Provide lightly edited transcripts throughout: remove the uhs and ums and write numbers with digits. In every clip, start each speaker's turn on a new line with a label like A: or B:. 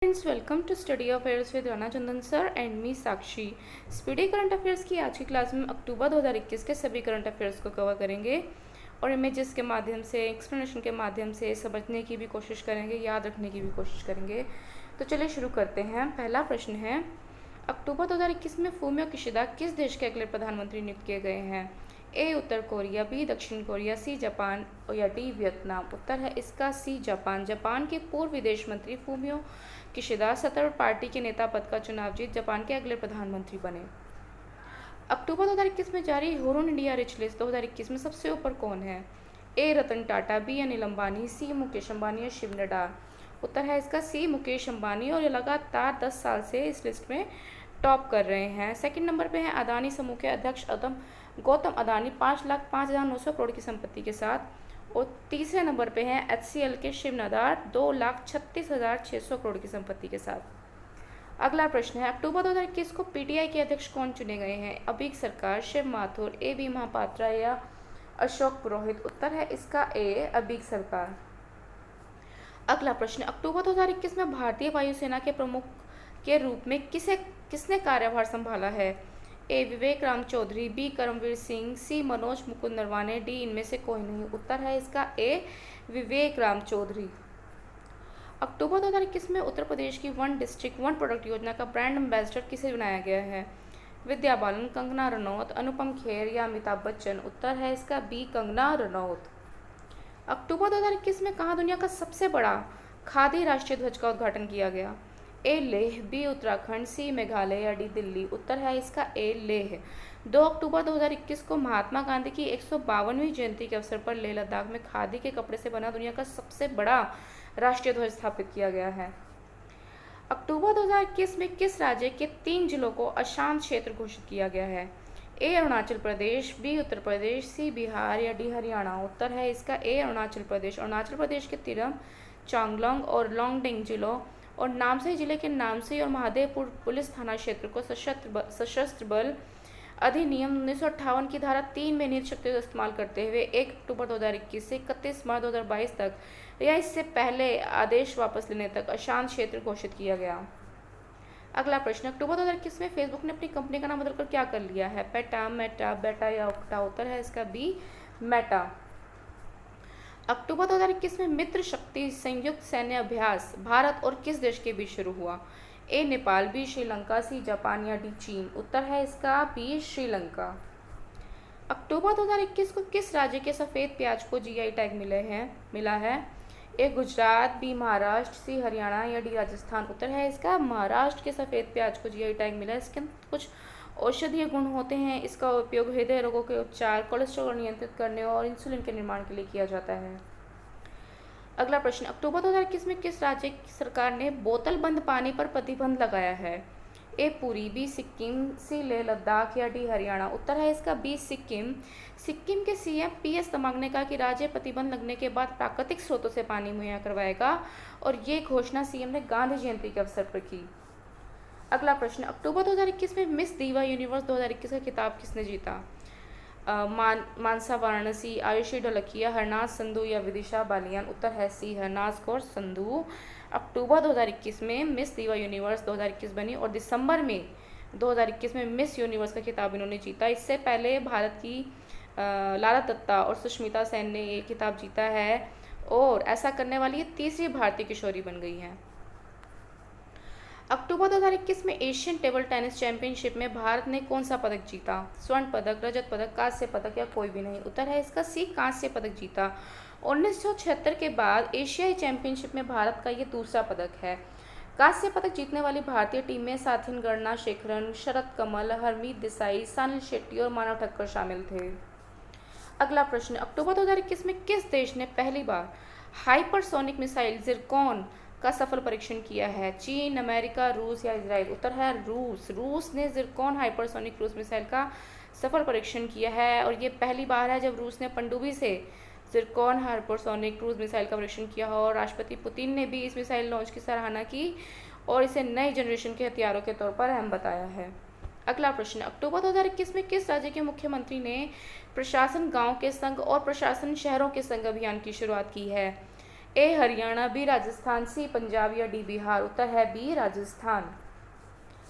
A: Friends, welcome to study affairs with Rana Chandan sir and me Sakshi. Speedy current affairs की आज की class में अक्टूबर 2021 के सभी करंट अफेयर्स को कवर करेंगे और इमेजेस के माध्यम से, एक्सप्लेनेशन के माध्यम से समझने की भी कोशिश करेंगे, याद रखने की भी कोशिश करेंगे। तो चलिए शुरू करते हैं। पहला प्रश्न है, अक्टूबर 2021 में फूमियो किशिदा किस देश के अगले प्रधानमंत्री नियुक्त किए गए हैं? ए उत्तर कोरिया, बी दक्षिण कोरिया, सी जापान या डी वियतनाम। उत्तर है इसका सी जापान। जापान के पूर्व विदेश मंत्री फूमियो किशिदा सत्तारूढ़ पार्टी के नेता पद का चुनाव जीत जापान के अगले प्रधानमंत्री बने। अक्टूबर 2021 में जारी हुरुन इंडिया रिच लिस्ट 2021 में सबसे ऊपर कौन है? ए रतन टाटा, बी अनिल अंबानी, सी मुकेश अंबानी या शिव नडार। उत्तर है इसका सी मुकेश अंबानी और ये लगातार 10 साल से इस लिस्ट में टॉप कर रहे हैं। सेकंड नंबर पे हैं अदानी समूह के अध्यक्ष गौतम अदानी 5,05,900 करोड़ की संपत्ति के साथ। और तीसरे नंबर पे हैं HCL के शिव नडार 2,36,600 करोड़ की संपत्ति के साथ। अगला प्रश्न है, अक्टूबर 2021 को PTI के अध्यक्ष कौन चुने गए हैं? अबीक सरकार, शिव माथुर, AB महापात्रा या अशोक पुरोहित। उत्तर है इसका ए अबीक सरकार। अगला प्रश्न, अक्टूबर 2021 में भारतीय वायुसेना के प्रमुख के रूप में किसने कार्यभार संभाला है? ए विवेक राम चौधरी, बी करमवीर सिंह, सी मनोज मुकुंद नरवाने, डी इनमें से कोई नहीं। उत्तर है इसका ए विवेक राम चौधरी। अक्टूबर 2021 में उत्तर प्रदेश की वन डिस्ट्रिक्ट वन प्रोडक्ट योजना का ब्रांड एम्बेसडर किसे बनाया गया है? विद्या बालन, कंगना रनौत, अनुपम खेर या अमिताभ बच्चन। उत्तर है इसका बी कंगना रनौत। अक्टूबर 2021 में कहाँ दुनिया का सबसे बड़ा खादी राष्ट्रीय ध्वज का उद्घाटन किया गया? ए लेह, बी उत्तराखंड, सी मेघालय या डी दिल्ली। उत्तर है इसका ए लेह। 2 अक्टूबर 2021 को महात्मा गांधी की 152वीं जयंती के अवसर पर लेह लद्दाख में खादी के कपड़े से बना दुनिया का सबसे बड़ा राष्ट्रीय ध्वज स्थापित किया गया है। अक्टूबर 2021 में किस राज्य के 3 जिलों को अशांत क्षेत्र घोषित किया गया है? ए अरुणाचल प्रदेश, बी उत्तर प्रदेश, सी बिहार या डी हरियाणा। उत्तर है इसका ए अरुणाचल प्रदेश। अरुणाचल प्रदेश के तिरप, चांगलांग और लोंगडिंग जिलों और नामसाई जिले के नामसाई और महादेवपुर पुलिस थाना क्षेत्र को सशस्त्र बल अधिनियम 1958 की धारा 3 में निहित शक्तियों का इस्तेमाल करते हुए 1 अक्टूबर 2021 से 31 मार्च 2022 तक या इससे पहले आदेश वापस लेने तक अशांत क्षेत्र घोषित किया गया। अगला प्रश्न, अक्टूबर 2021 में फेसबुक ने अपनी कंपनी का नाम बदलकर क्या कर लिया है? पेटा, मेटा, बेटा या ओक्टा। उत्तर है इसका बी मेटा। अक्टूबर 2021 में मित्र शक्ति संयुक्त सैन्य अभ्यास भारत और किस देश के बीच शुरू हुआ? A Nepal, B Sri Lanka, C Japan या डी चीन। उत्तर है इसका बी श्रीलंका। अक्टूबर 2021 को किस राज्य के सफ़ेद प्याज को GI टैग मिला है? ए गुजरात, बी महाराष्ट्र, सी हरियाणा या डी राजस्थान। उत्तर है इसका महाराष्ट्र के सफ़ेद प्याज को GI टैग मिला है। इसके अंदर कुछ औषधीय गुण होते हैं। इसका उपयोग हृदय रोगों के उपचार, कोलेस्ट्रॉल नियंत्रित करने और इंसुलिन के निर्माण के लिए किया जाता है। अगला प्रश्न, अक्टूबर 2021 में किस राज्य की सरकार ने बोतल बंद पानी पर प्रतिबंध लगाया है? ए पुरी, बी सिक्किम, सी लेह लद्दाख या डी हरियाणा। उत्तर है इसका बी सिक्किम। सिक्किम के CM PS तमांग ने कहा कि राज्य प्रतिबंध लगने के बाद प्राकृतिक स्रोतों से पानी मुहैया करवाएगा और ये घोषणा CM ने गांधी जयंती के अवसर पर की। अगला प्रश्न, अक्टूबर 2021 में मिस दीवा यूनिवर्स 2021 का खिताब किसने जीता? मानसा वाराणसी, आयुषी ढोलकिया, हरनाज संधू या विदिशा बालियान। उत्तर है सी हरनाज कौर संधू। अक्टूबर 2021 में मिस दीवा यूनिवर्स 2021 बनी और दिसंबर में 2021 में मिस यूनिवर्स का खिताब इन्होंने जीता। इससे पहले भारत की लाला दत्ता और सुष्मिता सेन ने ये खिताब जीता है और ऐसा करने वाली ये तीसरी भारतीय किशोरी बन गई हैं। अक्टूबर 2021 में एशियन टेबल टेनिस चैंपियनशिप में भारत ने कौन सा पदक जीता? स्वर्ण पदक, रजत पदक, कांस्य पदक या कोई भी नहीं। उत्तर है इसका सी कांस्य पदक जीता। 1976 के बाद एशियाई चैंपियनशिप में भारत का ये दूसरा पदक है। कांस्य पदक जीतने वाली भारतीय टीम में साथिन गणना शेखरन, शरत कमल, हरमीत देसाई, सानिल शेट्टी और मानव ठक्कर शामिल थे। अगला प्रश्न, अक्टूबर 2021 में किस देश ने पहली बार हाइपरसोनिक मिसाइल जिरकॉन का सफल परीक्षण किया है? चीन, अमेरिका, रूस या इजराइल। उत्तर है रूस। रूस ने जिरकॉन हाइपरसोनिक क्रूज मिसाइल का सफल परीक्षण किया है और ये पहली बार है जब रूस ने पनडुब्बी से जिरकॉन हाइपरसोनिक क्रूज मिसाइल का परीक्षण किया हो। और राष्ट्रपति पुतिन ने भी इस मिसाइल लॉन्च की सराहना की और इसे नई जनरेशन के हथियारों के तौर पर अहम बताया है। अगला प्रश्न, अक्टूबर 2021 में किस राज्य के मुख्यमंत्री ने प्रशासन गाँव के संग और प्रशासन शहरों के संग अभियान की शुरुआत की है? ए हरियाणा, बी राजस्थान, सी पंजाब या डी बिहार। उत्तर है बी राजस्थान।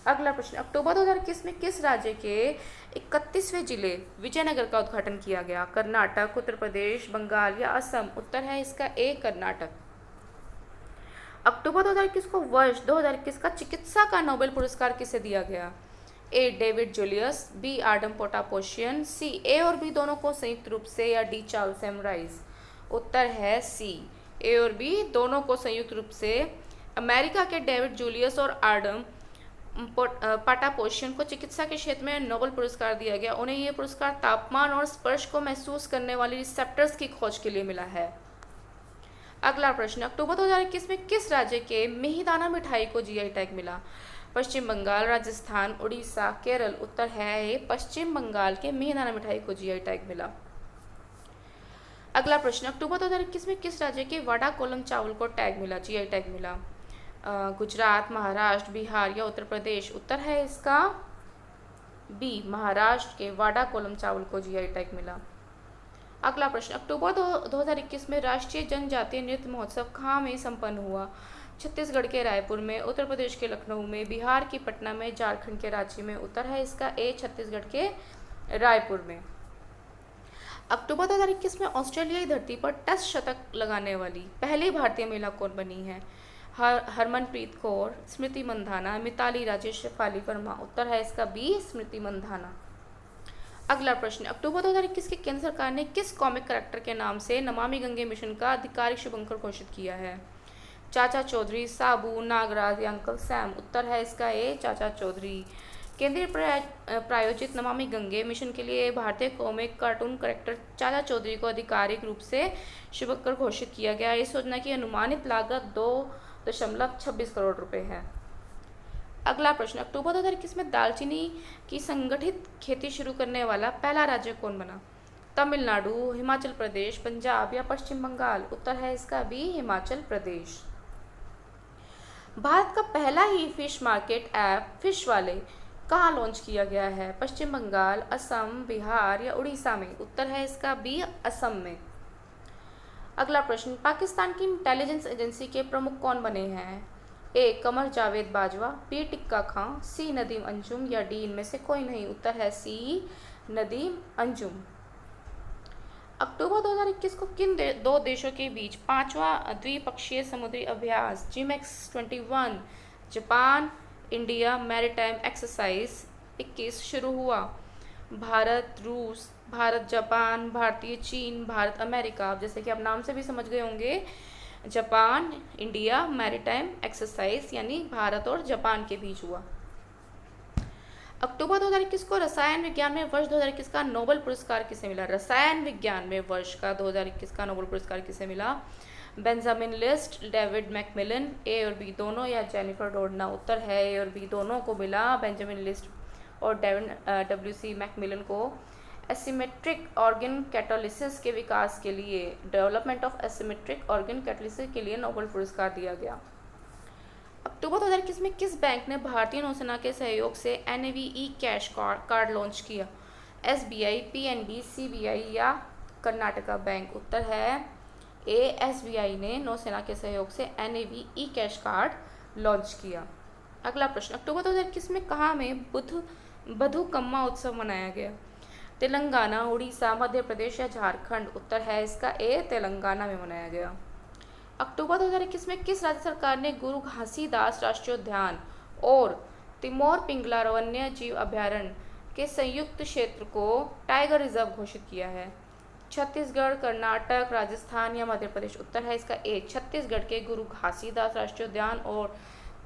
A: अगला प्रश्न, अक्टूबर 2021 में किस राज्य के 31वें जिले विजयनगर का उद्घाटन किया गया? कर्नाटक, उत्तर प्रदेश, बंगाल या असम। उत्तर है इसका ए कर्नाटक। अक्टूबर 2021 को वर्ष 2021 का चिकित्सा का नोबेल पुरस्कार किसे दिया गया? ए डेविड जूलियस, बी आडम पोटापोशियन, सी ए और बी दोनों को संयुक्त रूप से या डी चार्ल्स एमराइज। उत्तर है सी ए और बी दोनों को संयुक्त रूप से। अमेरिका के डेविड जूलियस और आडम पोटापोशियन को चिकित्सा के क्षेत्र में नोबेल पुरस्कार दिया गया। उन्हें यह पुरस्कार तापमान और स्पर्श को महसूस करने वाली रिसेप्टर्स की खोज के लिए मिला है। अगला प्रश्न, अक्टूबर 2021 में किस राज्य के मिहिदाना मिठाई को जीआई टैग मिला? पश्चिम बंगाल, राजस्थान, उड़ीसा, केरल। उत्तर है पश्चिम बंगाल के मिहिदाना मिठाई को जीआई टैग मिला। अगला प्रश्न, अक्टूबर 2021 में किस राज्य के वाडा कोलम चावल को टैग मिला, जीआई टैग मिला? गुजरात, महाराष्ट्र, बिहार या उत्तर प्रदेश। उत्तर है इसका बी महाराष्ट्र के वाडा कोलम चावल को जीआई टैग मिला। अगला प्रश्न, अक्टूबर 2021 में राष्ट्रीय जनजातीय नृत्य महोत्सव कहाँ में संपन्न हुआ? छत्तीसगढ़ के रायपुर में, उत्तर प्रदेश के लखनऊ में, बिहार की पटना में, झारखंड के रांची में। उत्तर है इसका ए छत्तीसगढ़ के रायपुर में। अक्टूबर 2021 में ऑस्ट्रेलियाई धरती पर टेस्ट शतक लगाने वाली पहली भारतीय महिला कौन बनी है? हरमनप्रीत कौर, स्मृति मंधाना, मिताली राजेश, शेफाली वर्मा। उत्तर है इसका बी स्मृति मंधाना। अगला प्रश्न, अक्टूबर 2021 के केंद्र सरकार ने किस कॉमिक कैरेक्टर के नाम से नमामि गंगे मिशन का आधिकारिक शुभारंभ घोषित किया है? चाचा चौधरी, साबू, नागराज या अंकल सैम। उत्तर है इसका ए चाचा चौधरी। केंद्रीय प्रायोजित नमामि गंगे मिशन के लिए भारतीय कॉमिक कार्टून कैरेक्टर चाचा चौधरी को आधिकारिक रूप से शुभकर घोषित किया गया। इस योजना की अनुमानित लागत 2.26 करोड़ रुपए है। अगला प्रश्न, अक्टूबर 2021 में दालचीनी की संगठित खेती शुरू करने वाला पहला राज्य कौन बना? तमिलनाडु, हिमाचल प्रदेश, पंजाब या पश्चिम बंगाल। उत्तर है इसका बी हिमाचल प्रदेश। भारत का पहला ही फिश मार्केट ऐप फिश वाले कहाँ लॉन्च किया गया है? पश्चिम बंगाल, असम, बिहार या उड़ीसा में। उत्तर है इसका बी असम में। अगला प्रश्न, पाकिस्तान की इंटेलिजेंस एजेंसी के प्रमुख कौन बने हैं? ए कमर जावेद बाजवा, बी टिक्का खां, सी नदीम अंजुम या डी इनमें से कोई नहीं। उत्तर है सी नदीम अंजुम। अक्टूबर 2021 को किन दो देशों के बीच 5वां द्विपक्षीय समुद्री अभ्यास GMEX-21 Japan India maritime exercise 21 शुरू हुआ? भारत रूस, भारत जापान, भारतीय चीन, भारत अमेरिका। जैसे कि आप नाम से भी समझ गए होंगे, जापान इंडिया मैरीटाइम एक्सरसाइज यानी भारत और जापान के बीच हुआ। अक्टूबर 2021 को रसायन विज्ञान में वर्ष 2021 का नोबेल पुरस्कार किसे मिला? रसायन विज्ञान में वर्ष का 2021 का नोबेल पुरस्कार किसे मिला? Benjamin List, David MacMillan. A और बी दोनों या जेनिफर डोडना। उत्तर है ए और बी दोनों को मिला। बेंजामिन लिस्ट और डेविड WC मैकमिलन को एसिमेट्रिक ऑर्गन कैटालिसिस के विकास के लिए, development of asymmetric organ catalysis के लिए नोबेल पुरस्कार दिया गया। अक्टूबर 2021 में किस बैंक ने भारतीय नौसेना के सहयोग से NAVE कैश कार्ड लॉन्च किया? SBI, PNB, CBI या कर्नाटका बैंक। उत्तर है ए SBI ने नौसेना के सहयोग से NAVE कैश कार्ड लॉन्च किया। अगला प्रश्न, अक्टूबर 2021 में कहाँ में बथुकम्मा उत्सव मनाया गया? तेलंगाना, उड़ीसा, मध्य प्रदेश या झारखंड। उत्तर है इसका ए तेलंगाना में मनाया गया। अक्टूबर 2021 में किस राज्य सरकार ने गुरु घासीदास राष्ट्रीय उद्यान और तिमोर पिंगला वन्य जीव अभयारण्य के संयुक्त क्षेत्र को टाइगर रिजर्व घोषित किया है? छत्तीसगढ़, कर्नाटक, राजस्थान या मध्य प्रदेश। उत्तर है इसका ए छत्तीसगढ़ के गुरु घासीदास राष्ट्रीय उद्यान और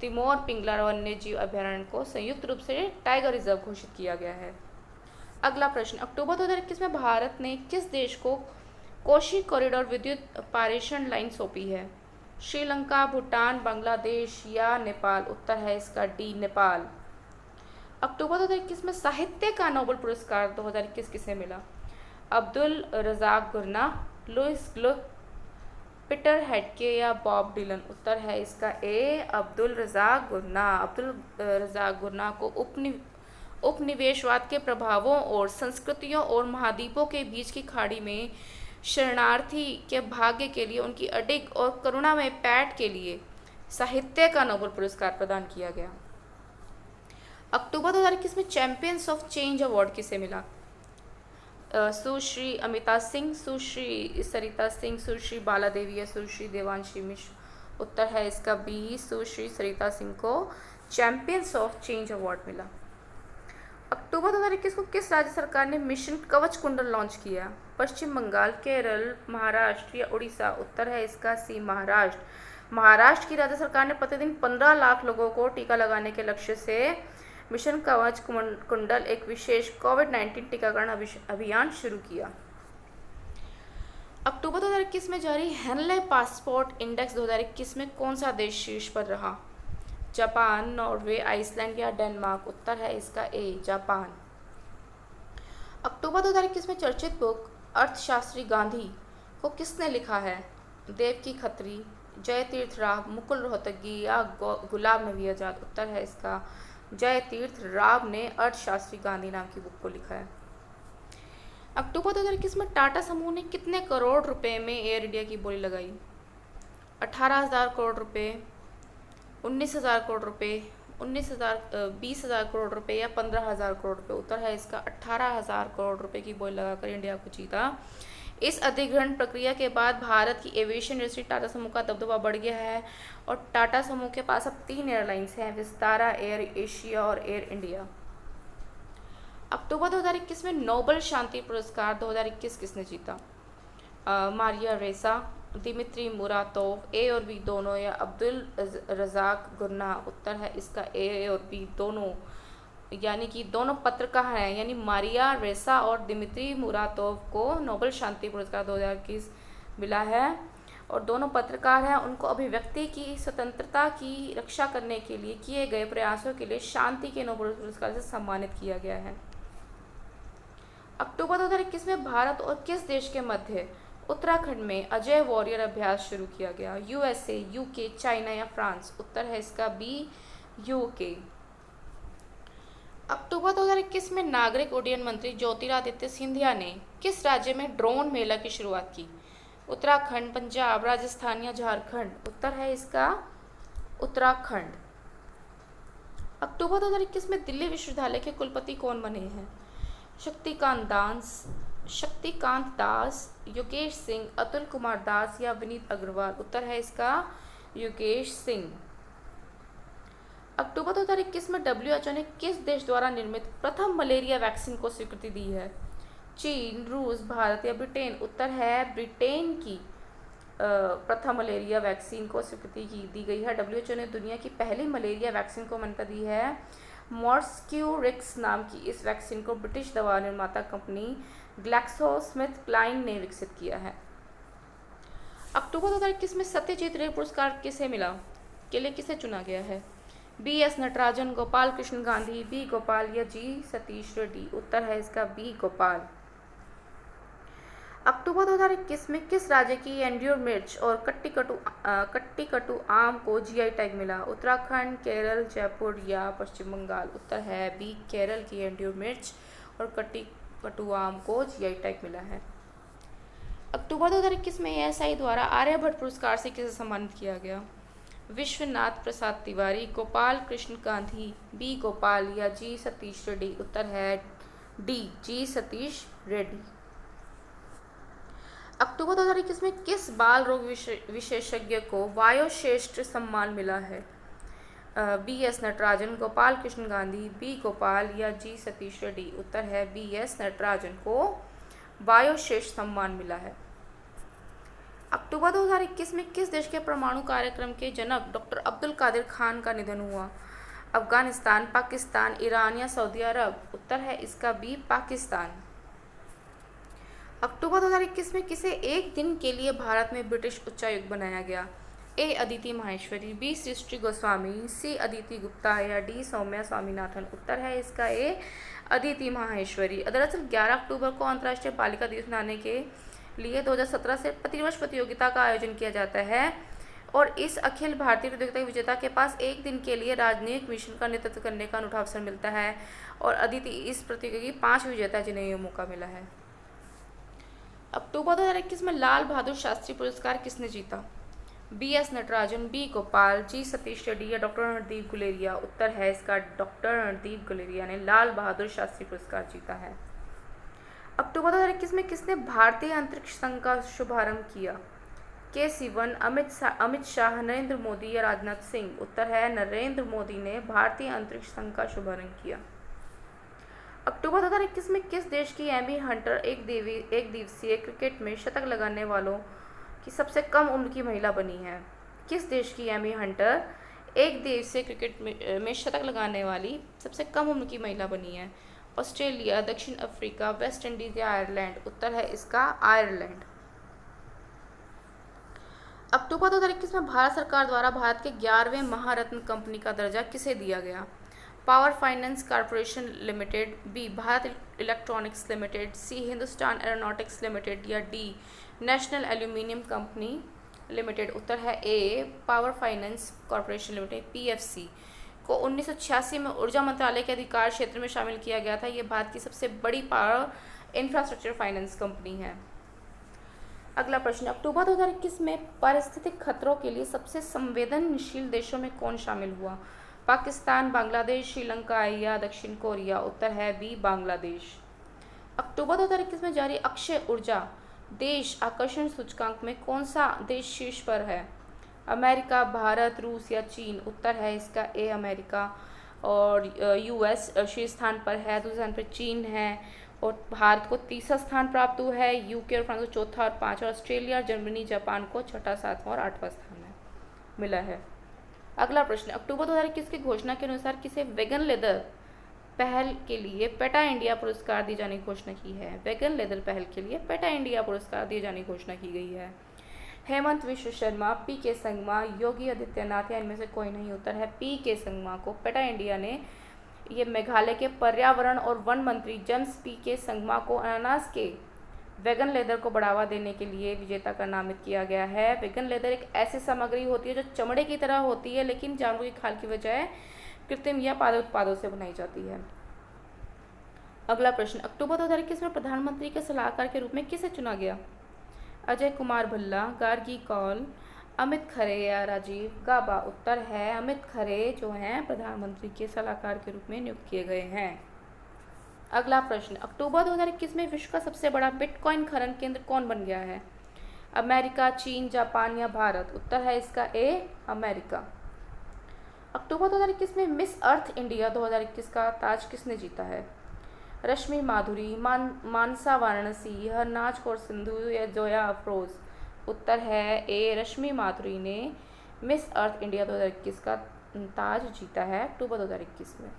A: तिमोर पिंगला वन्य जीव अभयारण्य को संयुक्त रूप से टाइगर रिजर्व घोषित किया गया है। अगला प्रश्न, अक्टूबर 2021 में भारत ने किस देश को कोशी कॉरिडोर विद्युत पारेषण लाइन सौंपी है? श्रीलंका, भूटान, बांग्लादेश या नेपाल। उत्तर है इसका डी नेपाल। अक्टूबर 2021 में साहित्य का नोबेल पुरस्कार 2021 किसे मिला? अब्दुल रज़ाक गुरना, लुइस ग्लुक, पीटर हैंडके या बॉब डिलन। उत्तर है इसका ए अब्दुल रज़ाक गुरना। अब्दुल रज़ाक गुरना को उपनिवेशवाद के प्रभावों और संस्कृतियों और महाद्वीपों के बीच की खाड़ी में शरणार्थी के भाग्य के लिए उनकी अडिग और करुणामय पैठ के लिए साहित्य का नोबेल पुरस्कार प्रदान किया गया। अक्टूबर 2021 में चैंपियंस ऑफ चेंज अवार्ड किसे मिला? सुश्री अमिता सिंह, सुश्री सरिता सिंह, सुश्री बाला देवी या सुश्री देवांशी मिश्र? उत्तर है इसका बी, सुश्री सरिता सिंह को चैंपियंस ऑफ चेंज अवार्ड मिला। अक्टूबर 2021 को किस राज्य सरकार ने मिशन कवच कुंडल लॉन्च किया? पश्चिम बंगाल, केरल, महाराष्ट्र या उड़ीसा? उत्तर है इसका सी, महाराष्ट्र। महाराष्ट्र की राज्य सरकार ने प्रतिदिन 15 लाख लोगों को टीका लगाने के लक्ष्य से मिशन कवच कुंडल एक विशेष कोविड-19 टीकाकरण अभियान शुरू किया। अक्टूबर 2021 में जारी हेनले पासपोर्ट इंडेक्स 2021 में कौन सा देश शीर्ष पर रहा? जापान, नॉर्वे, आइसलैंड या डेनमार्क? उत्तर है इसका ए, जापान। अक्टूबर 2021 में चर्चित बुक अर्थशास्त्री गांधी को किसने लिखा है? देवकी खत्री, जयतीर्थ राव, मुकुल रोहतगी या गुलाब नबी आजाद? उत्तर है इसका जयतीर्थ राव ने अर्थशास्त्री गांधी नाम की बुक को लिखा है। अक्टूबर 2021 में टाटा समूह ने कितने करोड़ रुपए में एयर इंडिया की बोली लगाई? 18,000 करोड़ रुपए, 19,000 करोड़ रुपए, 20,000 करोड़ रुपए या 15,000 करोड़ रुपए? उत्तर है इसका 18,000 करोड़ रुपए की बोली लगाकर इंडिया को जीता। इस अधिग्रहण प्रक्रिया के बाद भारत की एविएशन इंडस्ट्री टाटा समूह का दबदबा बढ़ गया है और टाटा समूह के पास अब 3 एयरलाइंस हैं, विस्तारा, एयर एशिया और एयर इंडिया। अक्टूबर 2021 में नोबेल शांति पुरस्कार 2021 किसने जीता? मारिया रेसा, दिमित्री मुरातोव, ए और बी दोनों या अब्दुल रजाक गुरना? उत्तर है इसका ए और बी दोनों, यानी कि दोनों पत्रकार हैं, यानी मारिया रेसा और दिमित्री मुरातोव को नोबेल शांति पुरस्कार 2021 मिला है और दोनों पत्रकार हैं। उनको अभिव्यक्ति की स्वतंत्रता की रक्षा करने के लिए किए गए प्रयासों के लिए शांति के नोबेल पुरस्कार से सम्मानित किया गया है। अक्टूबर 2021 में भारत और किस देश के मध्य उत्तराखंड में अजय वॉरियर अभ्यास शुरू किया गया? यूएसए, यूके, चाइना या फ्रांस? उत्तर है इसका बी, यूके। अक्टूबर 2021 में नागरिक उड्डयन मंत्री ज्योतिरादित्य सिंधिया ने किस राज्य में ड्रोन मेला की शुरुआत की? उत्तराखंड, पंजाब, राजस्थान या झारखंड? उत्तर है इसका उत्तराखंड। अक्टूबर 2021 में दिल्ली विश्वविद्यालय के कुलपति कौन बने हैं? शक्तिकांत दास, योगेश सिंह, अतुल कुमार दास या विनीत अग्रवाल? उत्तर है इसका योगेश सिंह। अक्टूबर 2021 में WHO ने किस देश द्वारा निर्मित प्रथम मलेरिया वैक्सीन को स्वीकृति दी है? चीन, रूस, भारत या ब्रिटेन? उत्तर है ब्रिटेन की प्रथम मलेरिया वैक्सीन को स्वीकृति दी गई है। WHO ने दुनिया की पहली मलेरिया वैक्सीन को मान्यता दी है। मॉर्स्क्यूरिक्स नाम की इस वैक्सीन को ब्रिटिश दवा निर्माता कंपनी ग्लैक्सोस्मिथक्लाइन ने विकसित किया है। अक्टूबर 2021 में सत्यजीत रे पुरस्कार किसे मिला? के लिए किसे चुना गया है? B S Natarajan, Gopal Krishna Gandhi, B Gopal या जी सतीश रेड्डी? उत्तर है इसका बी गोपाल। अक्टूबर 2021 में किस राज्य की एंड्योर मिर्च और कट्टी कटु आम को जीआई टैग मिला? उत्तराखंड, केरल, जयपुर या पश्चिम बंगाल? उत्तर है बी, केरल की एंड्योर मिर्च और कट्टी कटु आम को जीआई टैग मिला है। अक्टूबर 2021 में एएसआई द्वारा आर्यभट्ट पुरस्कार से किसे सम्मानित किया गया? विश्वनाथ प्रसाद तिवारी, गोपाल कृष्ण गांधी, बी गोपाल या जी सतीश रेड्डी? उत्तर है डी, जी सतीश रेड्डी। अक्टूबर 2021 में किस बाल रोग विशेषज्ञ को वायोश्रेष्ठ सम्मान मिला है? B S Natarajan, Gopal Krishna Gandhi, B Gopal या जी सतीश रेड्डी? उत्तर है बी एस नटराजन को वायोश्रेष्ठ सम्मान मिला है। अक्टूबर 2021 में किस देश के परमाणु कार्यक्रम के जनक डॉक्टर अब्दुल कादिर खान का निधन हुआ? अफगानिस्तान, पाकिस्तान, ईरान या सऊदी अरब? उत्तर है इसका बी, पाकिस्तान। अक्टूबर 2021 में किसे एक दिन के लिए भारत में ब्रिटिश उच्चायुक्त बनाया गया? ए अदिति माहेश्वरी, बी सृष्टि गोस्वामी, सी अदिति गुप्ता या डी सौम्या स्वामीनाथन? उत्तर है इसका ए, अदिति माहेश्वरी। दरअसल 11 अक्टूबर को अंतर्राष्ट्रीय बालिका दिवस मनाने के लिए 2017 से प्रतिवर्ष प्रतियोगिता का आयोजन किया जाता है और इस अखिल भारतीय प्रतियोगिता के विजेता के पास एक दिन के लिए राजनयिक मिशन का नेतृत्व करने का अनूठा अवसर मिलता है और अदिति इस प्रतियोगिता की 5 विजेता जिन्हें यह मौका मिला है। अक्टूबर 2021 में लाल बहादुर शास्त्री पुरस्कार किसने जीता? बी.एस. नटराजन, बी. गोपाल, जी. सतीश रेड्डी या डॉक्टर रणदीप गुलेरिया? उत्तर है इसका डॉक्टर रणदीप गुलेरिया ने लाल बहादुर शास्त्री पुरस्कार जीता है। अक्टूबर 2021 में किसने भारतीय अंतरिक्ष संघ का शुभारंभ किया? के सिवन, अमित शाह, नरेंद्र मोदी या राजनाथ सिंह? उत्तर है नरेंद्र मोदी ने भारतीय अंतरिक्ष संघ का शुभारंभ किया। अक्टूबर 2021 में किस देश की एमी हंटर एक दिवसीय क्रिकेट में शतक लगाने वालों की सबसे कम उम्र की महिला बनी है? किस देश की एमी हंटर एक दिवसीय क्रिकेट में शतक लगाने वाली सबसे कम उम्र की महिला बनी है? ऑस्ट्रेलिया, दक्षिण अफ्रीका, वेस्ट इंडीज या आयरलैंड? उत्तर है इसका आयरलैंड। अक्टूबर 2021 में भारत सरकार द्वारा भारत के 11वें महारत्न कंपनी का दर्जा किसे दिया गया? Power finance corporation limited, B. Bharat electronics limited, C. Hindustan aeronautics limited या D. National aluminium company limited? उत्तर है A. Power finance corporation limited, PFC को 1986 में ऊर्जा मंत्रालय के अधिकार क्षेत्र में शामिल किया गया था। ये भारत की सबसे बड़ी पावर इंफ्रास्ट्रक्चर फाइनेंस कंपनी है। अगला प्रश्न, अक्टूबर 2021 में पारिस्थितिक खतरों के लिए सबसे संवेदनशील देशों में कौन शामिल हुआ? पाकिस्तान, बांग्लादेश, श्रीलंका या दक्षिण कोरिया? उत्तर है बी. बांग्लादेश। अक्टूबर 2021 में जारी अक्षय ऊर्जा देश आकर्षण सूचकांक में कौन सा देश शीर्ष पर है? अमेरिका, भारत, रूस या चीन? उत्तर है इसका ए. अमेरिका। और यूएस शीर्ष स्थान पर है, दूसरे स्थान पर चीन है और भारत को तीसरा स्थान प्राप्त हुआ है। यूके और फ्रांस को चौथा और पाँचवा, ऑस्ट्रेलिया, जर्मनी, जापान को छठा, सातवां और आठवां स्थान मिला है। अगला प्रश्न, अक्टूबर 2021 की घोषणा के अनुसार किसे वेगन लेदर पहल के लिए पेटा इंडिया पुरस्कार दिए जाने की घोषणा की है? वेगन लेदर पहल के लिए पेटा इंडिया पुरस्कार दिए जाने की घोषणा की गई है। हेमंत विश्व शर्मा, पी के संगमा, योगी आदित्यनाथ या इनमें से कोई नहीं? उत्तर है पी के संगमा को पेटा इंडिया ने ये मेघालय के पर्यावरण और वन मंत्री जेम्स पी के संगमा को अनानास के वेगन लेदर को बढ़ावा देने के लिए विजेता का नामित किया गया है। वेगन लेदर एक ऐसी सामग्री होती है जो चमड़े की तरह होती है लेकिन जानवरों की खाल की बजाय कृत्रिम या पादप उत्पादों से बनाई जाती है। अगला प्रश्न, अक्टूबर 2021 में प्रधानमंत्री के सलाहकार के रूप में किसे चुना गया? अजय कुमार भल्ला, गार्गी कौल, अमित खरे या राजीव गाबा? उत्तर है अमित खरे जो हैं प्रधानमंत्री के सलाहकार के रूप में नियुक्त किए गए हैं। अगला प्रश्न, अक्टूबर 2021 में विश्व का सबसे बड़ा बिटकॉइन खनन केंद्र कौन बन गया है? अमेरिका, चीन, जापान या भारत? उत्तर है इसका ए. अमेरिका। अक्टूबर 2021 में मिस अर्थ इंडिया 2021 का ताज किसने जीता है? रश्मि माधुरी, मानसा वाराणसी, हरनाज कौर सिंधु या जोया अफरोज? उत्तर है ए. रश्मि माधुरी ने मिस अर्थ इंडिया 2021 का ताज जीता है अक्टूबर 2021 में।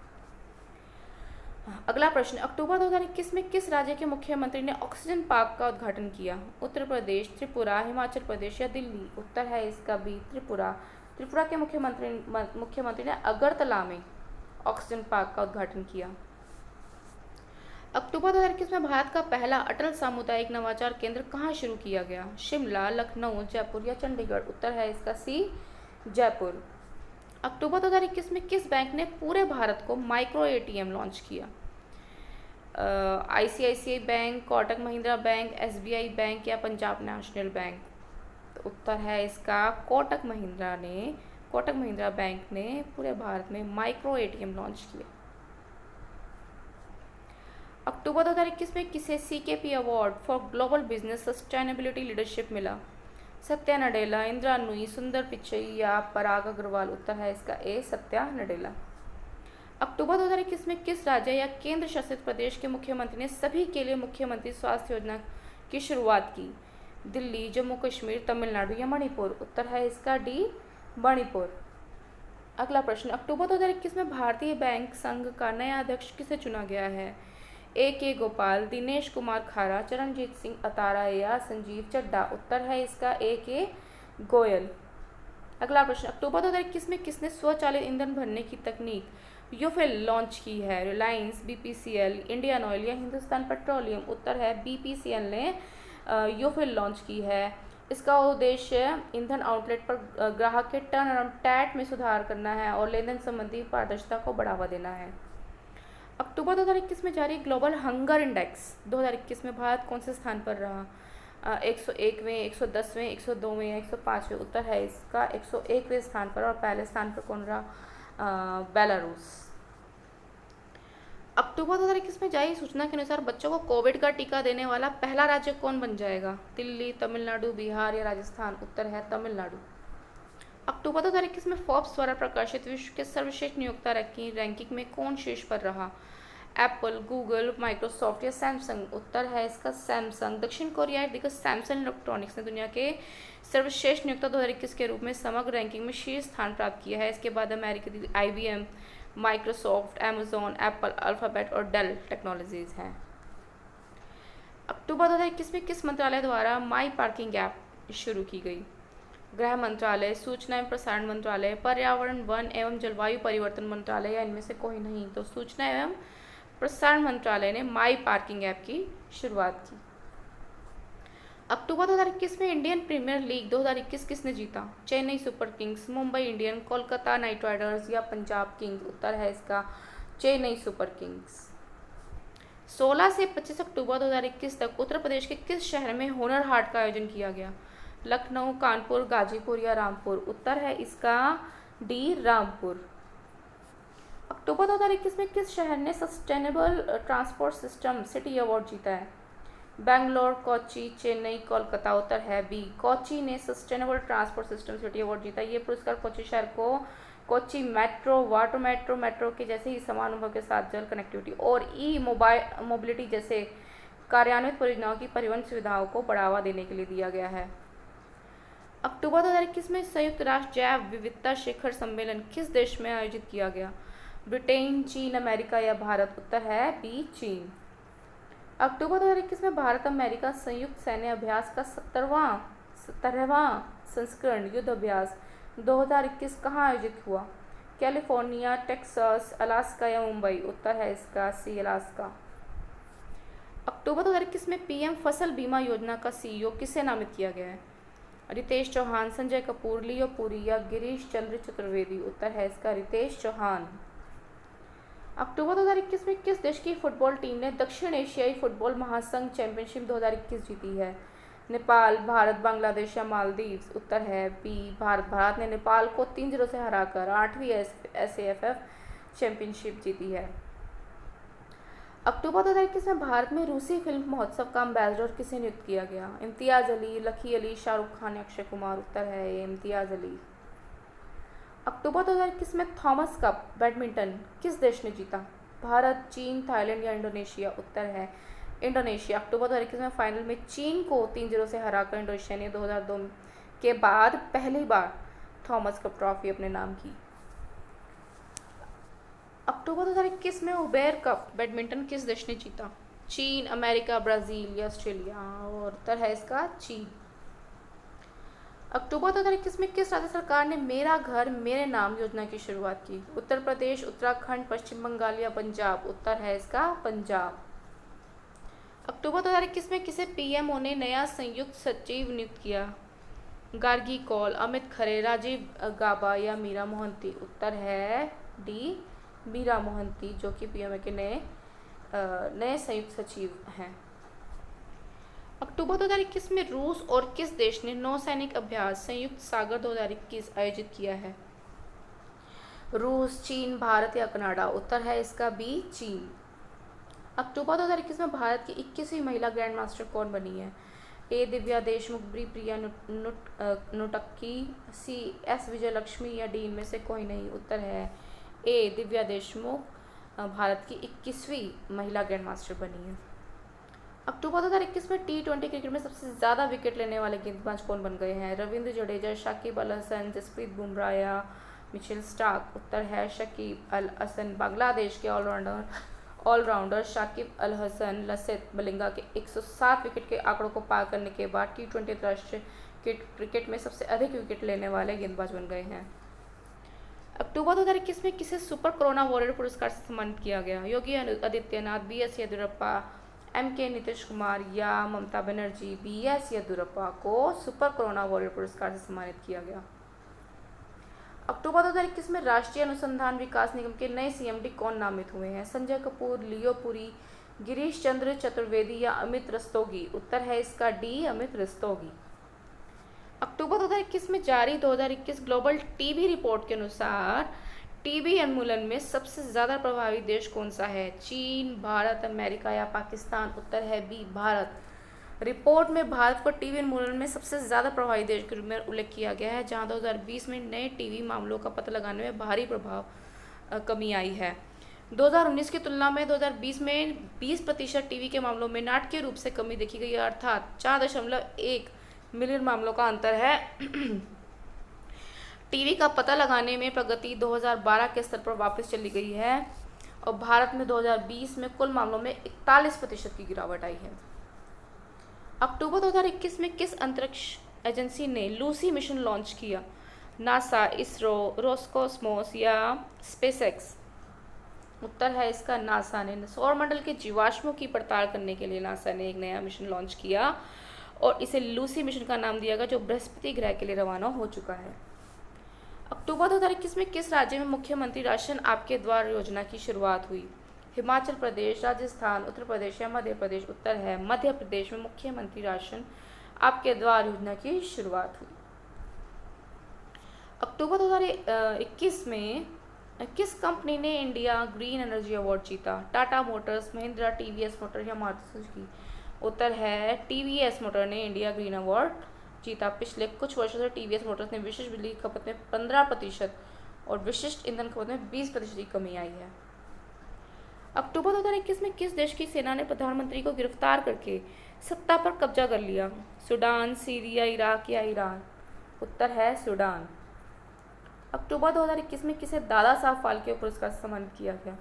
A: अगला प्रश्न, अक्टूबर 2021 में किस राज्य के मुख्यमंत्री ने ऑक्सीजन पार्क का उद्घाटन किया? उत्तर प्रदेश, त्रिपुरा, हिमाचल प्रदेश या दिल्ली? उत्तर है इसका बी. त्रिपुरा। त्रिपुरा के मुख्यमंत्री ने अगरतला में ऑक्सीजन पार्क का उद्घाटन किया। अक्टूबर 2021 में भारत का पहला अटल सामुदायिक नवाचार केंद्र कहाँ शुरू किया गया? शिमला, लखनऊ, जयपुर या चंडीगढ़? उत्तर है इसका सी. जयपुर। अक्टूबर 2021 में किस बैंक ने पूरे भारत को माइक्रो एटीएम लॉन्च किया? ICICI bank, Kotak Mahindra bank, SBI bank या पंजाब नेशनल बैंक? तो उत्तर है इसका कोटक महिंद्रा बैंक ने पूरे भारत में माइक्रो एटीएम लॉन्च किया। अक्टूबर 2021 में किसे CKP award for global business sustainability leadership मिला? सत्या नडेला, इंदिरा नुई, सुंदर पिचई या पराग अग्रवाल? उत्तर है इसका ए. सत्या नडेला। अक्टूबर 2021 में किस राज्य या केंद्र शासित प्रदेश के मुख्यमंत्री ने सभी के लिए मुख्यमंत्री स्वास्थ्य योजना की शुरुआत की? दिल्ली, जम्मू कश्मीर, तमिलनाडु या मणिपुर? उत्तर है इसका डी. मणिपुर। अगला प्रश्न, अक्टूबर 2021 में भारतीय बैंक संघ का नया अध्यक्ष किसे चुना गया है? ए के गोपाल, दिनेश कुमार खारा, चरणजीत सिंह अतारा या संजीव चड्ढा? उत्तर है इसका ए के गोयल। अगला प्रश्न, अक्टूबर 2021 में किसने स्वचालित ईंधन भरने की तकनीक यूफिल लॉन्च की है? रिलायंस, बीपीसीएल, इंडियन ऑयल या हिंदुस्तान पेट्रोलियम? उत्तर है बीपीसीएल ने यूफिल लॉन्च की है। इसका उद्देश्य ईंधन आउटलेट पर ग्राहक के टर्न अराउंड टैट में सुधार करना है और लेन देन संबंधी पारदर्शिता को बढ़ावा देना है। अक्टूबर 2021 में जारी ग्लोबल हंगर इंडेक्स 2021 में भारत कौन से स्थान पर रहा? 101वें, 110वें, 102वें या 105वें? उत्तर है इसका 101वें स्थान पर। और पहले स्थान पर कौन रहा? बेलारूस। अक्टूबर 2021 में जारी सूचना के अनुसार बच्चों को कोविड का टीका देने वाला पहला राज्य कौन बन जाएगा? दिल्ली, तमिलनाडु, बिहार या राजस्थान? उत्तर है तमिलनाडु। अक्टूबर 2021 में फोर्ब्स द्वारा प्रकाशित विश्व के सर्वश्रेष्ठ नियोक्ता रैंकिंग में कौन शीर्ष पर रहा? एप्पल, गूगल, माइक्रोसॉफ्ट या सैमसंग? उत्तर है इसका सैमसंग। दक्षिण कोरियाई दिग्गज सैमसंग इलेक्ट्रॉनिक्स ने दुनिया के सर्वश्रेष्ठ नियोक्ता 2021 के रूप में समग्र रैंकिंग में शीर्ष स्थान प्राप्त किया है। इसके बाद अमेरिकी IBM, Microsoft, Amazon, Apple, alphabet और डेल टेक्नोलॉजीज हैं। अक्टूबर 2021 में किस मंत्रालय द्वारा माई पार्किंग ऐप शुरू की गई? गृह मंत्रालय, सूचना एवं प्रसारण मंत्रालय, पर्यावरण, वन एवं जलवायु परिवर्तन मंत्रालय या इनमें से कोई नहीं? तो सूचना एवं प्रसारण मंत्रालय ने माई पार्किंग ऐप की शुरुआत की। अक्टूबर 2021 में इंडियन प्रीमियर लीग 2021 किसने जीता? Chennai super Kings, Mumbai Indian, Kolkata night Riders या पंजाब किंग्स? उत्तर है इसका चेन्नई सुपर किंग्स। 16 से 25 अक्टूबर 2021 तक उत्तर प्रदेश के किस शहर में हुनर हाट का आयोजन किया गया? लखनऊ, कानपुर, गाजीपुर या रामपुर? उत्तर है इसका डी रामपुर। अक्टूबर 2021 में किस शहर ने sustainable transport system city award जीता है? बेंगलोर, कोच्चि, चेन्नई, कोलकाता? उत्तर है बी, कोच्चि ने sustainable transport system city award जीता। ये पुरस्कार कोच्चि शहर को कोच्चि मेट्रो, वाटर मेट्रो के जैसे ही समान अनुभव के साथ जल कनेक्टिविटी और ई मोबिलिटी जैसे कार्यान्वित परियोजनाओं की परिवहन सुविधाओं को बढ़ावा देने के लिए दिया गया है। अक्टूबर 2021 में संयुक्त राष्ट्र जैव विविधता शिखर सम्मेलन किस देश में आयोजित किया गया? ब्रिटेन, चीन, अमेरिका या भारत? उत्तर है बी, चीन। अक्टूबर 2021 में भारत अमेरिका संयुक्त सैन्य अभ्यास का 17वां संस्करण युद्ध अभ्यास 2021 कहाँ आयोजित हुआ? कैलिफोर्निया, टेक्सास, अलास्का या मुंबई? उत्तर है इसका सी, अलास्का। अक्टूबर 2021 में PM फसल बीमा योजना का CEO किसे नामित किया गया है? रितेश चौहान, संजय कपूर, लियो पुरी या गिरीश चंद्र चतुर्वेदी? उत्तर है इसका रितेश चौहान। अक्टूबर 2021 में किस देश की फुटबॉल टीम ने दक्षिण एशियाई फुटबॉल महासंघ चैंपियनशिप 2021 जीती है? नेपाल, भारत, बांग्लादेश या मालदीव्स? उत्तर है बी, भारत। भारत ने नेपाल को 3-0 से हराकर 8वीं SAFF चैंपियनशिप जीती है। अक्टूबर 2021 में भारत में रूसी फिल्म महोत्सव का एम्बेसडर किसे नियुक्त किया गया? इम्तियाज़ अली, लकी अली, शाहरुख खान या अक्षय कुमार? उत्तर है ये इम्तियाज़ अली। अक्टूबर 2021 में थॉमस कप बैडमिंटन किस देश ने जीता? भारत, चीन, थाईलैंड या इंडोनेशिया? उत्तर है इंडोनेशिया। अक्टूबर 2021 में फाइनल में चीन को 3-0 से हराकर इंडोनेशिया ने 2002 के बाद पहली बार थॉमस कप ट्रॉफी अपने नाम की। अक्टूबर 2021 में उबेर कप बैडमिंटन किस देश ने जीता? चीन, अमेरिका, ब्राज़ील या ऑस्ट्रेलिया? और उत्तर है इसका चीन। अक्टूबर 2021 में किस राज्य सरकार ने मेरा घर मेरे नाम योजना की शुरुआत की? उत्तर प्रदेश, उत्तराखंड, पश्चिम बंगाल या पंजाब? उत्तर है इसका पंजाब। अक्टूबर 2021 में किसे PMO ने नया संयुक्त सचिव नियुक्त किया? गार्गी कौल, अमित खरे, राजीव गाबा या मीरा मोहंती? उत्तर है डी, मीरा मोहंती, जो कि PMO के नए संयुक्त सचिव हैं। अक्टूबर 2021 में रूस और किस देश ने नौसैनिक अभ्यास संयुक्त सागर 2021 आयोजित किया है? रूस, चीन, भारत या कनाडा? उत्तर है इसका बी, चीन। अक्टूबर 2021 में भारत की 21वीं महिला ग्रैंड मास्टर कौन बनी है? ए, दिव्या देशमुख, बी, प्रिया नुटक्की, सी, S, विजयलक्ष्मी या डी इनमें से कोई नहीं? उत्तर है ए, दिव्या देशमुख भारत की 21वीं महिला ग्रैंड मास्टर बनी है। अक्टूबर 2021 में T20 क्रिकेट में सबसे ज़्यादा विकेट लेने वाले गेंदबाज कौन बन गए हैं? रविंद्र जडेजा, शाकिब अल हसन, जसप्रीत बुमराह या मिचेल स्टार्क? उत्तर है शकीब अल हसन। बांग्लादेश के ऑलराउंडर शाकिब अल हसन लसित मलिंगा के 107 विकेट के आंकड़ों को पार करने के बाद T20 अंतर्राष्ट्रीय क्रिकेट में सबसे अधिक विकेट लेने वाले गेंदबाज बन गए हैं। अक्टूबर 2021 में किसे सुपर कोरोना वॉरियर पुरस्कार से सम्मानित किया गया? योगी आदित्यनाथ, BS येदियुरप्पा, MK नीतीश कुमार या ममता बनर्जी? BS येदियुरप्पा को सुपर कोरोना वॉरियर पुरस्कार से सम्मानित किया गया। अक्टूबर 2021 में राष्ट्रीय अनुसंधान विकास निगम के नए CMD कौन नामित हुए हैं? संजय कपूर, लियो पुरी, गिरीश चंद्र चतुर्वेदी या अमित रस्तोगी? उत्तर है इसका डी, अमित रस्तोगी। अक्टूबर 2021 में जारी 2021 ग्लोबल टीबी रिपोर्ट के अनुसार टीबी उन्मूलन में सबसे ज़्यादा प्रभावी देश कौन सा है? चीन, भारत, अमेरिका या पाकिस्तान? उत्तर है बी, भारत। रिपोर्ट में भारत को टीबी उन्मूलन में सबसे ज़्यादा प्रभावी देश के रूप में उल्लेख किया गया है, जहां 2020 में नए टीबी मामलों का पता लगाने में भारी कमी आई है। 2019 की तुलना में 2020 में 20% टीबी के मामलों में नाटकीय रूप से कमी देखी गई है, अर्थात 4.1 मिलियन मामलों का अंतर है। टीबी का पता लगाने में प्रगति 2012 के स्तर पर वापस चली गई है और भारत में 2020 में कुल मामलों में 41% की गिरावट आई है। अक्टूबर 2021 में किस अंतरिक्ष एजेंसी ने लूसी मिशन लॉन्च किया? नासा, इसरो, रोस्कोस्मोस या स्पेसएक्स? उत्तर है इसका नासा ने। सौरमंडल के जीवाश्मों की पड़ताल करने के लिए नासा ने एक नया मिशन लॉन्च किया और इसे लूसी मिशन का नाम दिया गया, जो बृहस्पति ग्रह के लिए रवाना हो चुका है। अक्टूबर 2021 में किस राज्य में मुख्यमंत्री राशन आपके द्वार योजना की शुरुआत हुई? हिमाचल प्रदेश, राजस्थान, उत्तर प्रदेश या मध्य प्रदेश? उत्तर है मध्य प्रदेश में मुख्यमंत्री राशन आपके द्वार योजना की शुरुआत हुई। अक्टूबर 2021 में किस कंपनी ने इंडिया ग्रीन एनर्जी अवार्ड जीता? Tata Motors, Mahindra, TVS motor या मारुति सुजुकी? उत्तर है टीवीएस मोटर ने इंडिया ग्रीन अवार्ड जीता। पिछले कुछ वर्षों से टीवीएस मोटर्स ने विशिष्ट बिजली की खपत में 15% और विशिष्ट ईंधन खपत में 20% की कमी आई है। अक्टूबर 2021 में किस देश की सेना ने प्रधानमंत्री को गिरफ्तार करके सत्ता पर कब्जा कर लिया? सूडान, सीरिया, इराक या ईरान? उत्तर है सूडान। अक्टूबर 2021 में किसे दादा साहब फाल्के पुरस्कार से सम्मानित किया गया?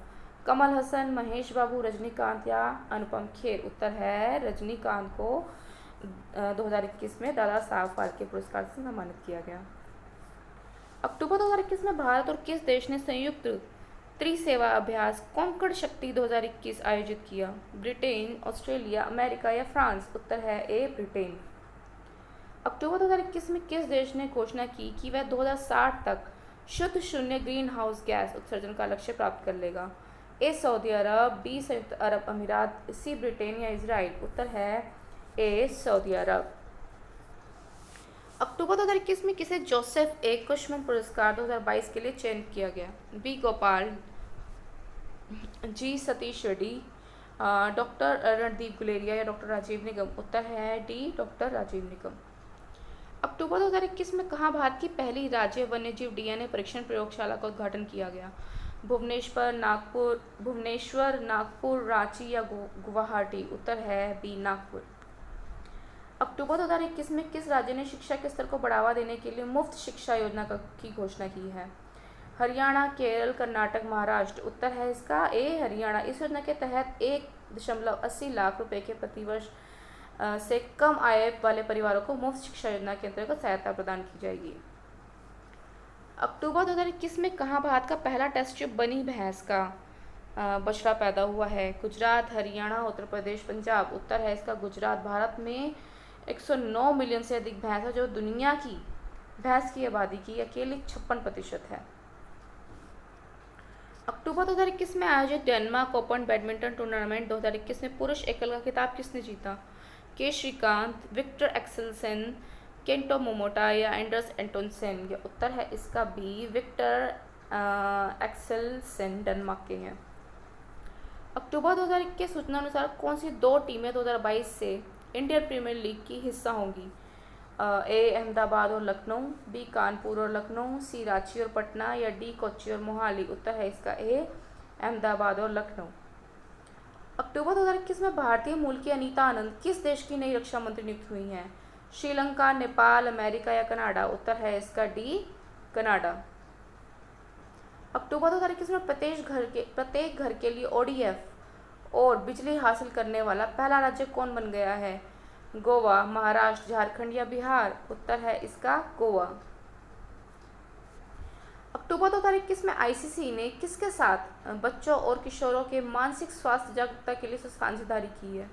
A: कमल हसन, महेश बाबू, रजनीकांत या अनुपम खेर? उत्तर है रजनीकांत को 2021 में दादा साहब फाल्के पुरस्कार से सम्मानित किया गया। अक्टूबर 2021 में भारत और किस देश ने संयुक्त त्रिसेवा अभ्यास कोंकण शक्ति 2021 आयोजित किया? ब्रिटेन, ऑस्ट्रेलिया, अमेरिका या फ्रांस? उत्तर है ए, ब्रिटेन। अक्टूबर 2021 में किस देश ने घोषणा की कि वह 2060 तक शुद्ध शून्य ग्रीन हाउस गैस उत्सर्जन का लक्ष्य प्राप्त कर लेगा? ए, सऊदी अरब, बी, संयुक्त अरब अमीरात, सी, ब्रिटेन या इजराइल? उत्तर है ए, सऊदी अरब। अक्टूबर 2021 में किसे जोसेफ ए कुशमन पुरस्कार 2022 के लिए चयनित किया गया? बी, गोपाल जी सतीश रेड्डी, डॉक्टर रणदीप गुलेरिया या डॉक्टर राजीव निगम? उत्तर है डी, डॉक्टर राजीव निगम। अक्टूबर 2021 में कहाँ भारत की पहली राज्य वन्यजीव डीएनए परीक्षण प्रयोगशाला का उद्घाटन किया गया? भुवनेश्वर, नागपुर, रांची या गुवाहाटी? उत्तर है बी, नागपुर। अक्टूबर 2021 में किस राज्य ने शिक्षा के स्तर को बढ़ावा देने के लिए मुफ्त शिक्षा योजना की घोषणा की है? हरियाणा, केरल, कर्नाटक, महाराष्ट्र? उत्तर है इसका ए, हरियाणा। इस योजना के तहत 1.80 लाख रुपए के प्रतिवर्ष से कम आय वाले परिवारों को मुफ्त शिक्षा योजना के अंतर्गत सहायता प्रदान की जाएगी। अक्टूबर 2021 में कहाँ भारत का पहला टेस्ट ट्यूब बनी भैंस का बछड़ा पैदा हुआ है? गुजरात, हरियाणा, उत्तर प्रदेश, पंजाब? उत्तर है इसका गुजरात। भारत में 109 मिलियन से अधिक भैंस है, जो दुनिया की भैंस की आबादी की अकेले 56% है। अक्टूबर 2021 में आयोजित डेनमार्क ओपन बैडमिंटन टूर्नामेंट 2021 में पुरुष एकल का खिताब किसने जीता? K Srikanth, Viktor Axelsen, Kento Momota या एंडर्स एंटोनसेन? या उत्तर है इसका बी, विक्टर एक्सेलसेन डेनमार्क के हैं। अक्टूबर 2021 के सूचना अनुसार कौन सी 2 टीमें 2022 से इंडियन प्रीमियर लीग की हिस्सा होंगी? ए, अहमदाबाद और लखनऊ, बी, कानपुर और लखनऊ, सी, रांची और पटना या डी, कोच्चि और मोहाली? उत्तर है इसका ए, अहमदाबाद और लखनऊ। अक्टूबर 2021 में भारतीय मूल की अनीता आनंद किस देश की नई रक्षा मंत्री नियुक्त हुई हैं? श्रीलंका, नेपाल, अमेरिका या कनाडा? उत्तर है इसका डी, कनाडा। अक्टूबर 2021 में प्रत्येक घर के लिए ODF और बिजली हासिल करने वाला पहला राज्य कौन बन गया है? गोवा, महाराष्ट्र, झारखंड या बिहार? उत्तर है इसका गोवा। अक्टूबर 2021 में ICC ने किसके साथ बच्चों और किशोरों के मानसिक स्वास्थ्य जागरूकता के लिए साझेदारी की है?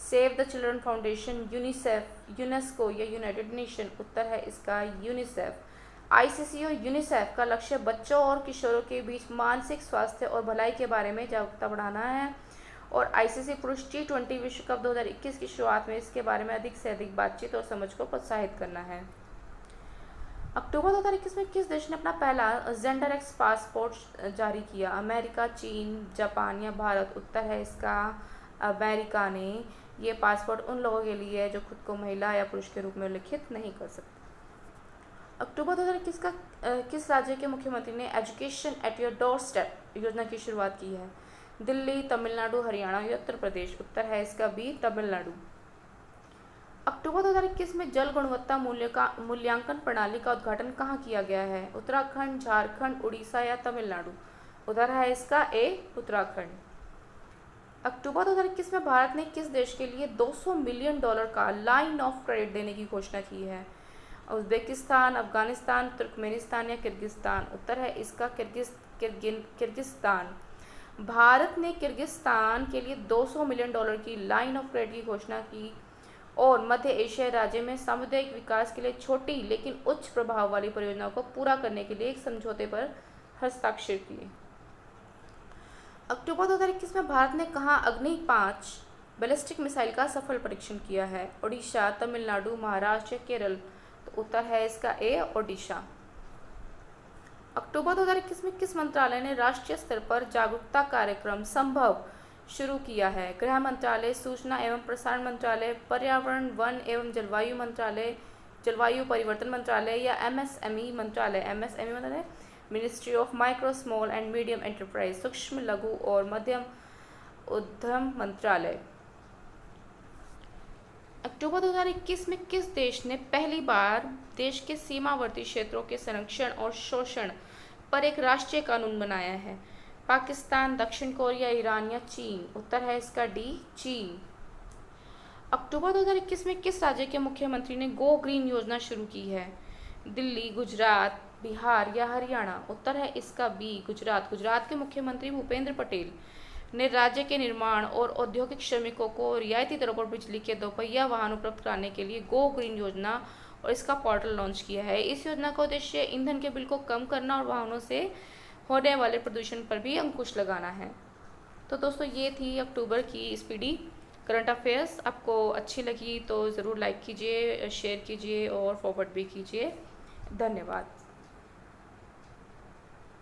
A: Save the children foundation, UNICEF, UNESCO या यूनाइटेड नेशन? उत्तर है इसका यूनिसेफ। ICC और यूनिसेफ का लक्ष्य बच्चों और किशोरों के बीच मानसिक स्वास्थ्य और भलाई के बारे में जागरूकता बढ़ाना है और आईसीसी पुरुष T20 विश्व कप 2021 की शुरुआत में इसके बारे में अधिक से अधिक बातचीत और समझ को प्रोत्साहित करना है। अक्टूबर 2021 में किस देश ने अपना पहला जेंडर एक्स पासपोर्ट जारी किया? अमेरिका, चीन, जापान या भारत? उत्तर है इसका अमेरिका ने। ये पासपोर्ट उन लोगों के लिए है जो खुद को महिला या पुरुष के रूप में उल्लिखित नहीं कर सकते। अक्टूबर 2021 का किस राज्य के मुख्यमंत्री ने education at your door step योजना की शुरुआत की है? दिल्ली, तमिलनाडु, हरियाणा या उत्तर प्रदेश? उत्तर है इसका बी तमिलनाडु। अक्टूबर 2021 में जल गुणवत्ता मूल्यांकन प्रणाली का उद्घाटन कहाँ किया गया है? उत्तराखंड, झारखंड, उड़ीसा या तमिलनाडु? उत्तर है इसका ए उत्तराखंड। अक्टूबर 2021 में भारत ने किस देश के लिए $200 मिलियन का लाइन ऑफ क्रेडिट देने की घोषणा की है? उज़्बेकिस्तान, अफगानिस्तान, तुर्कमेनिस्तान या किर्गिस्तान? उत्तर है इसका किर्गिस्तान। भारत ने किर्गिस्तान के लिए $200 मिलियन की लाइन ऑफ क्रेडिट की घोषणा की और मध्य एशियाई राज्य में सामुदायिक विकास के लिए छोटी लेकिन उच्च प्रभाव वाली परियोजनाओं को पूरा करने के लिए एक समझौते पर हस्ताक्षर किए। अक्टूबर 2021 में भारत ने कहाँ अग्नि 5 बैलिस्टिक मिसाइल का सफल परीक्षण किया है? ओडिशा, तमिलनाडु, महाराष्ट्र या केरल? तो उत्तर है इसका ए ओडिशा। अक्टूबर 2021 में किस मंत्रालय ने राष्ट्रीय स्तर पर जागरूकता कार्यक्रम संभव शुरू किया है? गृह मंत्रालय, सूचना एवं प्रसारण मंत्रालय, पर्यावरण, वन एवं जलवायु मंत्रालय, जलवायु परिवर्तन मंत्रालय या एमएसएमई मंत्रालय? एमएसएमई मंत्रालय ministry of micro small and medium enterprise, सूक्ष्म लघु और मध्यम उद्यम मंत्रालय। अक्टूबर 2021 में किस देश ने पहली बार देश के सीमावर्ती क्षेत्रों के संरक्षण और शोषण पर एक राष्ट्रीय कानून बनाया है? पाकिस्तान, दक्षिण कोरिया, ईरान या चीन? उत्तर है इसका डी चीन। अक्टूबर 2021 में किस राज्य के मुख्यमंत्री ने गो ग्रीन योजना शुरू की है? दिल्ली, गुजरात, बिहार या हरियाणा? उत्तर है इसका बी गुजरात। गुजरात के मुख्यमंत्री भूपेंद्र पटेल ने राज्य के निर्माण और औद्योगिक श्रमिकों को रियायती दरों पर बिजली के दोपहिया वाहन उपलब्ध कराने के लिए गो ग्रीन योजना और इसका पोर्टल लॉन्च किया है। इस योजना का उद्देश्य ईंधन के बिल को कम करना और वाहनों से होने वाले प्रदूषण पर भी अंकुश लगाना है। तो दोस्तों ये थी अक्टूबर की स्पीडी करंट अफेयर्स। आपको अच्छी लगी तो ज़रूर लाइक कीजिए, शेयर कीजिए और फॉरवर्ड भी कीजिए। धन्यवाद।